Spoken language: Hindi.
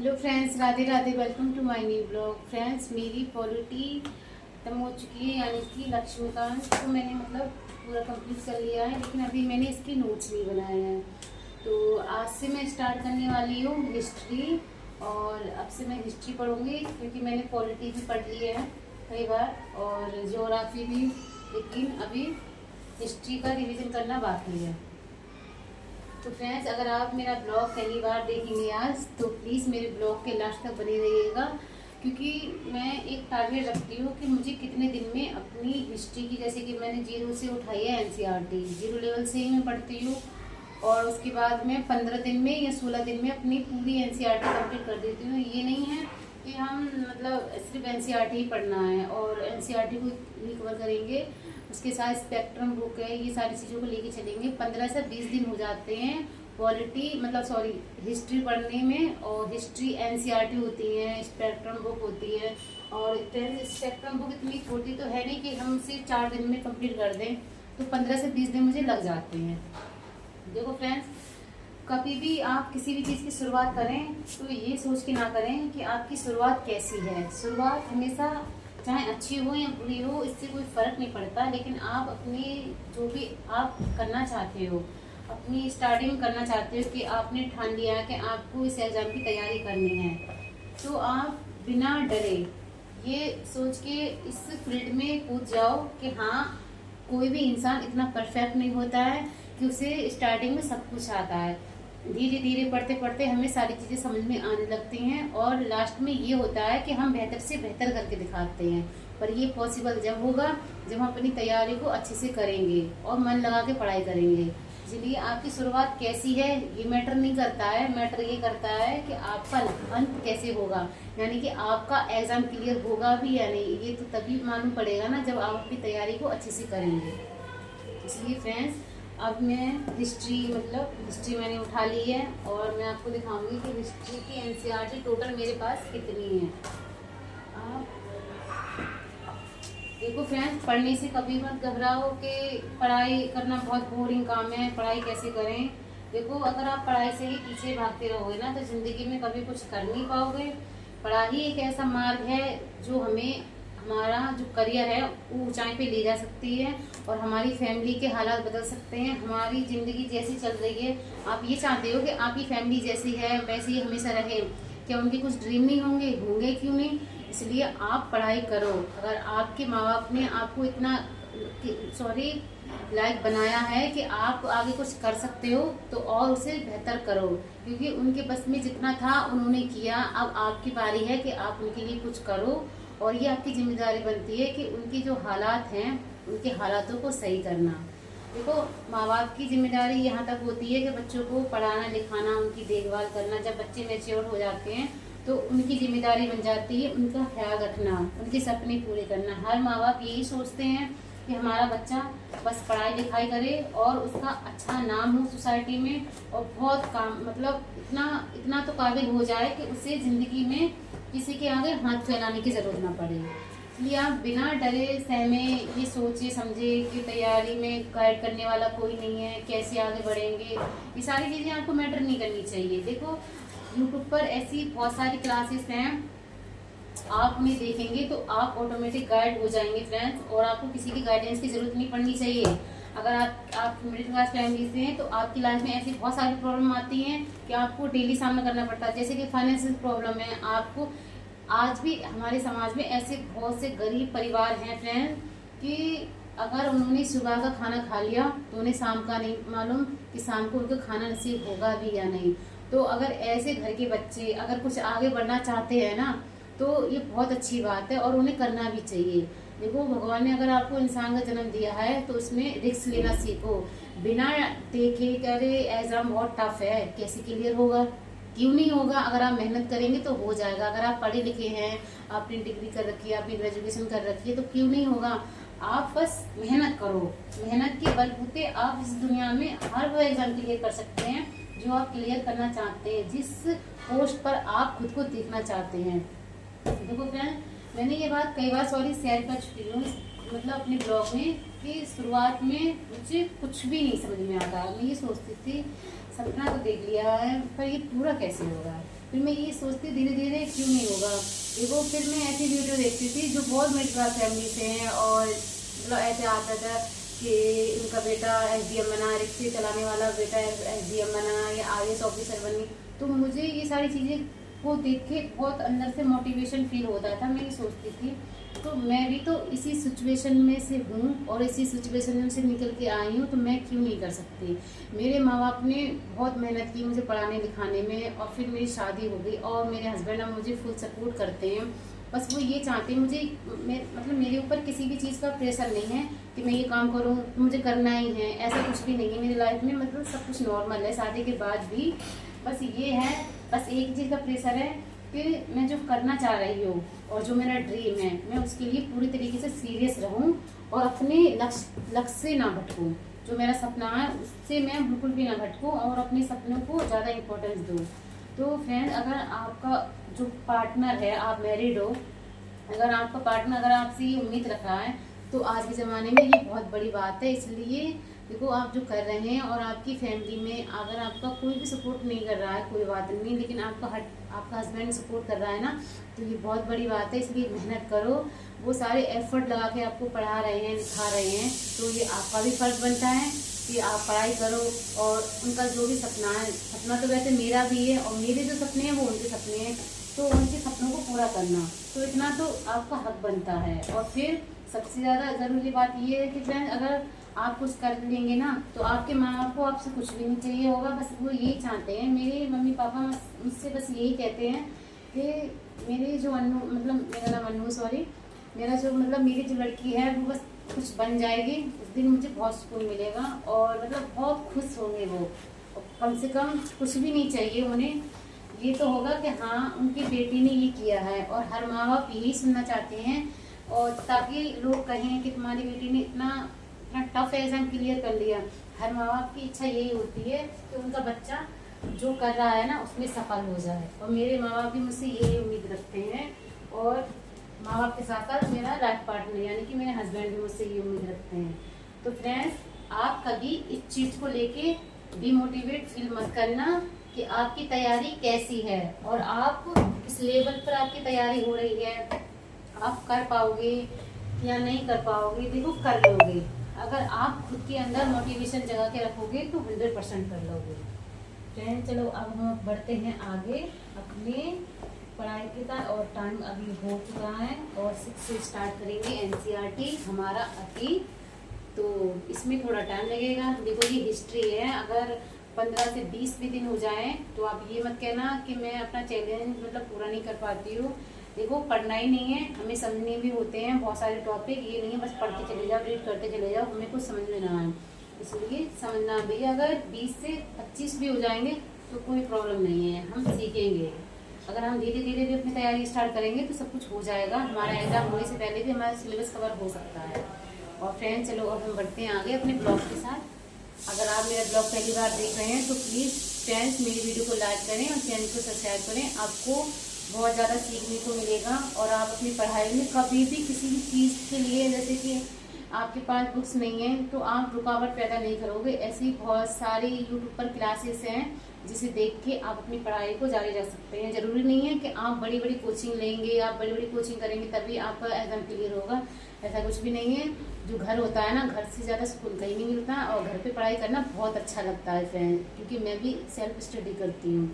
Hello friends, Radhe Radhe. Welcome to my new blog. Friends, मेरी पॉलिटी खत्म हो चुकी है, यानी कि लक्ष्मीकांत को मैंने पूरा कंप्लीट कर लिया है, लेकिन अभी मैंने इसके नोट्स नहीं बनाए हैं। तो आज से मैं स्टार्ट करने वाली हूँ हिस्ट्री, और अब से मैं हिस्ट्री पढ़ूँगी क्योंकि मैंने पॉलिटी भी पढ़ ली है कई बार और ज्योग्राफी भी, लेकिन अभी हिस्ट्री का रिवीजन करना बाकी है। तो फ्रेंड्स, अगर आप मेरा ब्लॉग पहली बार देखेंगे आज, तो प्लीज़ मेरे ब्लॉग के लास्ट तक बने रहिएगा, क्योंकि मैं एक टारगेट रखती हूँ कि मुझे कितने दिन में अपनी हिस्ट्री की, जैसे कि मैंने 0 से उठाई है एनसीईआरटी, 0 लेवल से ही मैं पढ़ती हूँ, और उसके बाद मैं 15 दिन में या 16 दिन में अपनी पूरी एनसीईआरटी कंप्लीट कर देती हूँ। ये नहीं है कि हम सिर्फ एनसीईआरटी ही पढ़ना है और एनसीईआरटी को ही कवर करेंगे, उसके साथ स्पेक्ट्रम बुक है, ये सारी चीज़ों को लेके चलेंगे। 15 से 20 दिन हो जाते हैं पॉलिटी हिस्ट्री पढ़ने में, और हिस्ट्री एनसीईआरटी होती है, स्पेक्ट्रम बुक होती है, और स्पेक्ट्रम बुक इतनी छोटी तो है नहीं कि हम उसे 4 दिन में कंप्लीट कर दें, तो 15 से 20 दिन मुझे लग जाते हैं। देखो फ्रेंड्स, कभी भी आप किसी भी चीज़ की शुरुआत करें तो ये सोच के ना करें कि आपकी शुरुआत कैसी है। शुरुआत हमेशा चाहे अच्छी हो या बुरी हो, इससे कोई फ़र्क नहीं पड़ता, लेकिन आप अपनी जो भी आप करना चाहते हो, अपनी स्टार्टिंग करना चाहते हो कि आपने ठान लिया है कि आपको इस एग्ज़ाम की तैयारी करनी है, तो आप बिना डरे ये सोच के इस फील्ड में कूद जाओ कि हाँ, कोई भी इंसान इतना परफेक्ट नहीं होता है कि उसे स्टार्टिंग में सब कुछ आता है। धीरे धीरे पढ़ते पढ़ते हमें सारी चीज़ें समझ में आने लगती हैं, और लास्ट में ये होता है कि हम बेहतर से बेहतर करके दिखाते हैं। पर ये पॉसिबल जब होगा जब हम अपनी तैयारी को अच्छे से करेंगे और मन लगा के पढ़ाई करेंगे। इसलिए आपकी शुरुआत कैसी है ये मैटर नहीं करता है, मैटर ये करता है कि आपका अंत कैसे होगा, यानी कि आपका एग्ज़ाम क्लियर होगा भी या नहीं, ये तो तभी मालूम पड़ेगा ना जब आप अपनी तैयारी को अच्छे से करेंगे। इसलिए फ्रेंड्स, अब मैं हिस्ट्री मैंने उठा ली है, और मैं आपको दिखाऊंगी कि हिस्ट्री की एनसीईआरटी टोटल मेरे पास कितनी है। आप देखो फ्रेंड्स, पढ़ने से कभी मत घबराओ कि पढ़ाई करना बहुत बोरिंग काम है, पढ़ाई कैसे करें। देखो, अगर आप पढ़ाई से ही पीछे भागते रहोगे ना, तो ज़िंदगी में कभी कुछ कर नहीं पाओगे। पढ़ाई एक ऐसा मार्ग है जो हमें हमारा जो करियर है वो ऊंचाई पे ले जा सकती है, और हमारी फैमिली के हालात बदल सकते हैं। हमारी ज़िंदगी जैसी चल रही है, आप ये चाहते हो कि आपकी फैमिली जैसी है वैसे ही हमेशा रहे, क्या उनके कुछ ड्रीम नहीं होंगे क्यों नहीं। इसलिए आप पढ़ाई करो। अगर आपके माँ बाप ने आपको इतना लायक बनाया है कि आप आगे कुछ कर सकते हो, तो और उसे बेहतर करो, क्योंकि उनके बस में जितना था उन्होंने किया। अब आपकी बारी है कि आप उनके लिए कुछ करो, और ये आपकी जिम्मेदारी बनती है कि उनकी जो हालात हैं उनके हालातों को सही करना। देखो, माँ बाप की जिम्मेदारी यहाँ तक होती है कि बच्चों को पढ़ाना लिखाना, उनकी देखभाल करना। जब बच्चे मैच्योर हो जाते हैं तो उनकी जिम्मेदारी बन जाती है उनका ख्याल रखना, उनके सपने पूरे करना। हर माँ बाप यही सोचते हैं कि हमारा बच्चा बस पढ़ाई लिखाई करे और उसका अच्छा नाम हो सोसाइटी में, और बहुत काम इतना तो काबिल हो जाए कि उसे ज़िंदगी में किसी के आगे हाथ फैलाने की ज़रूरत ना पड़े। इसलिए आप बिना डरे सहमे ये सोचे समझे कि तैयारी में गाइड करने वाला कोई नहीं है, कैसे आगे बढ़ेंगे, ये सारी चीज़ें आपको मैटर नहीं करनी चाहिए। देखो, यूट्यूब पर ऐसी बहुत सारी क्लासेस हैं, आप उन्हें देखेंगे तो आप ऑटोमेटिक गाइड हो जाएंगे फ्रेंड्स, और आपको किसी की गाइडेंस की ज़रूरत नहीं पड़नी चाहिए। अगर आप मिडिल क्लास फैमिली से हैं तो आपकी लाइफ में ऐसी बहुत सारी प्रॉब्लम आती हैं कि आपको डेली सामना करना पड़ता है, जैसे कि फाइनेंशियल प्रॉब्लम है आपको। आज भी हमारे समाज में ऐसे बहुत से गरीब परिवार हैं फ्रेंड कि अगर उन्होंने सुबह का खाना खा लिया तो उन्हें शाम का नहीं मालूम कि शाम को उनका खाना नसीब होगा भी या नहीं। तो अगर ऐसे घर के बच्चे अगर कुछ आगे बढ़ना चाहते हैं ना, तो ये बहुत अच्छी बात है और उन्हें करना भी चाहिए। देखो, भगवान ने अगर आपको इंसान का जन्म दिया है तो उसमें रिस्क लेना सीखो। बिना देखे करे एग्जाम बहुत टफ है, कैसे क्लियर होगा, क्यों नहीं होगा। अगर आप मेहनत करेंगे तो हो जाएगा। अगर आप पढ़े लिखे हैं, आपने डिग्री कर रखी है, आपने ग्रेजुएशन कर रखी है, तो क्यों नहीं होगा। आप बस मेहनत करो, मेहनत के बलबूते आप इस दुनिया में हर वो एग्जाम क्लियर कर सकते हैं जो आप क्लियर करना चाहते हैं, जिस पोस्ट पर आप खुद को देखना चाहते हैं। देखो फ्रेंड, मैंने ये बात कई बार शेयर कर चुकी हूँ अपने ब्लॉग में, कि शुरुआत में मुझे कुछ भी नहीं समझ में आता। मैं ये सोचती थी सपना तो देख लिया है पर ये पूरा कैसे होगा। फिर मैं ये सोचती धीरे धीरे क्यों नहीं होगा। देखो फिर मैं ऐसी वीडियो देखती थी जो बहुत मिडिल क्लास फैमिली से हैं और मतलब ऐसे आता था कि उनका बेटा SDM बना, रिक्शे चलाने वाला बेटा SDM बना या IAS ऑफिसर बनी। तो मुझे ये सारी चीज़ें को देख के बहुत अंदर से मोटिवेशन फील होता था। मैं ये सोचती थी तो मैं भी तो इसी सिचुएशन में से हूँ और इसी सिचुएशन में से निकल के आई हूँ, तो मैं क्यों नहीं कर सकती। मेरे माँ बाप ने बहुत मेहनत की मुझे पढ़ाने लिखाने में और फिर मेरी शादी हो गई और मेरे हस्बैंड अब मुझे फुल सपोर्ट करते हैं। बस वो ये चाहते हैं मुझे मतलब मेरे ऊपर किसी भी चीज़ का प्रेशर नहीं है कि मैं ये काम करूँ तो मुझे करना ही है, ऐसा कुछ भी नहीं है मेरी लाइफ में। मतलब सब कुछ नॉर्मल है शादी के बाद भी। बस ये है, बस एक चीज़ का प्रेशर है कि मैं जो करना चाह रही हूँ और जो मेरा ड्रीम है मैं उसके लिए पूरी तरीके से सीरियस रहूँ और अपने लक्ष्य से ना भटकूँ। जो मेरा सपना है उससे मैं बिल्कुल भी ना भटकूँ और अपने सपनों को ज़्यादा इम्पोर्टेंस दूँ। तो फ्रेंड्स, अगर आपका जो पार्टनर है, आप मैरिड हो, अगर आपका पार्टनर अगर आपसे ये उम्मीद रख रहा है तो आज के ज़माने में ये बहुत बड़ी बात है। इसलिए देखो आप जो कर रहे हैं और आपकी फैमिली में अगर आपका कोई भी सपोर्ट नहीं कर रहा है कोई बात नहीं, लेकिन आपका हस्बैंड सपोर्ट कर रहा है ना, तो ये बहुत बड़ी बात है। इसलिए मेहनत करो, वो सारे एफर्ट लगा के आपको पढ़ा रहे हैं लिखा रहे हैं, तो ये आपका भी फर्ज बनता है कि आप पढ़ाई करो। और उनका जो भी सपना है, सपना तो वैसे मेरा भी है और मेरे जो सपने हैं वो उनके सपने हैं, तो उनके सपनों को पूरा करना तो इतना तो आपका हक बनता है। और फिर सबसे ज़्यादा ज़रूरी बात ये है कि फ्रेंड्स, अगर आप कुछ कर लेंगे ना तो आपके माँ बाप को आपसे कुछ भी नहीं चाहिए होगा। बस वो यही चाहते हैं, मेरे मम्मी पापा मुझसे बस यही कहते हैं कि मेरे जो मतलब मेरा नाम अनु सॉरी मेरा जो मतलब मेरी जो लड़की है वो बस कुछ बन जाएगी, उस दिन मुझे बहुत सुकून मिलेगा और मतलब बहुत खुश होंगे वो। कम से कम कुछ भी नहीं चाहिए उन्हें, ये तो होगा कि हाँ उनकी बेटी ने ये किया है। और हर माँ बाप यही सुनना चाहते हैं और ताकि लोग कहें कि तुम्हारी बेटी ने इतना टफ एग्जाम क्लियर कर लिया। हर माँ बाप की इच्छा यही होती है कि उनका बच्चा जो कर रहा है ना उसमें सफल हो जाए, और मेरे माँ बाप भी मुझसे यही उम्मीद रखते हैं। और माँ बाप के साथ साथ मेरा लाइफ पार्टनर यानी कि मेरे हस्बैंड भी मुझसे ये उम्मीद रखते हैं। तो फ्रेंड्स, आप कभी इस चीज़ को लेके डिमोटिवेट फील मत करना कि आपकी तैयारी कैसी है और आप किस लेवल पर आपकी तैयारी हो रही है, आप कर पाओगे या नहीं कर पाओगे। देखो कर लोगे, अगर आप खुद के अंदर मोटिवेशन जगा के रखोगे तो 100% कर लोगे। फ्रेंड चलो अब हम बढ़ते हैं आगे अपने पढ़ाई के साथ, और टाइम अभी हो चुका है और 6 से स्टार्ट करेंगे NCERT हमारा अति, तो इसमें थोड़ा टाइम लगेगा। देखो ये हिस्ट्री है, अगर 15 से 20 भी दिन हो जाए तो आप ये मत कहना कि मैं अपना चैलेंज मतलब पूरा नहीं कर पाती हूँ। देखो पढ़ना ही नहीं है, हमें समझने भी होते हैं बहुत सारे टॉपिक, ये नहीं है बस पढ़ते चले जाओ रीड करते चले जाओ हमें कुछ समझ में ना आए। इसलिए समझना भी, अगर 20 से 25 भी हो जाएंगे तो कोई प्रॉब्लम नहीं है, हम सीखेंगे। अगर हम धीरे धीरे भी अपनी तैयारी स्टार्ट करेंगे तो सब कुछ हो जाएगा, हमारा एग्जाम होने से पहले भी हमारा सिलेबस कवर हो सकता है। और फ्रेंड्स चलो अब हम बढ़ते हैं आगे अपने ब्लॉग के साथ। अगर आप मेरा ब्लॉग पहली बार देख रहे हैं तो प्लीज़ फ्रेंड्स मेरी वीडियो को लाइक करें और चैनल को सब्सक्राइब करें, आपको बहुत ज़्यादा सीखने को मिलेगा। और आप अपनी पढ़ाई में कभी भी किसी भी चीज़ के लिए, जैसे कि आपके पास बुक्स नहीं है तो आप रुकावट पैदा नहीं करोगे। ऐसी बहुत सारी यूट्यूब पर क्लासेस हैं जिसे देख के आप अपनी पढ़ाई को जारी रख सकते हैं। ज़रूरी नहीं है कि आप बड़ी बड़ी कोचिंग लेंगे, आप बड़ी बड़ी कोचिंग करेंगे तभी आपका एग्जाम क्लियर होगा, ऐसा कुछ भी नहीं है। जो घर होता है ना, घर से ज़्यादा स्कूल कहीं नहीं मिलता और घर पे पढ़ाई करना बहुत अच्छा लगता है फ्रेंड, क्योंकि मैं भी सेल्फ स्टडी करती हूँ।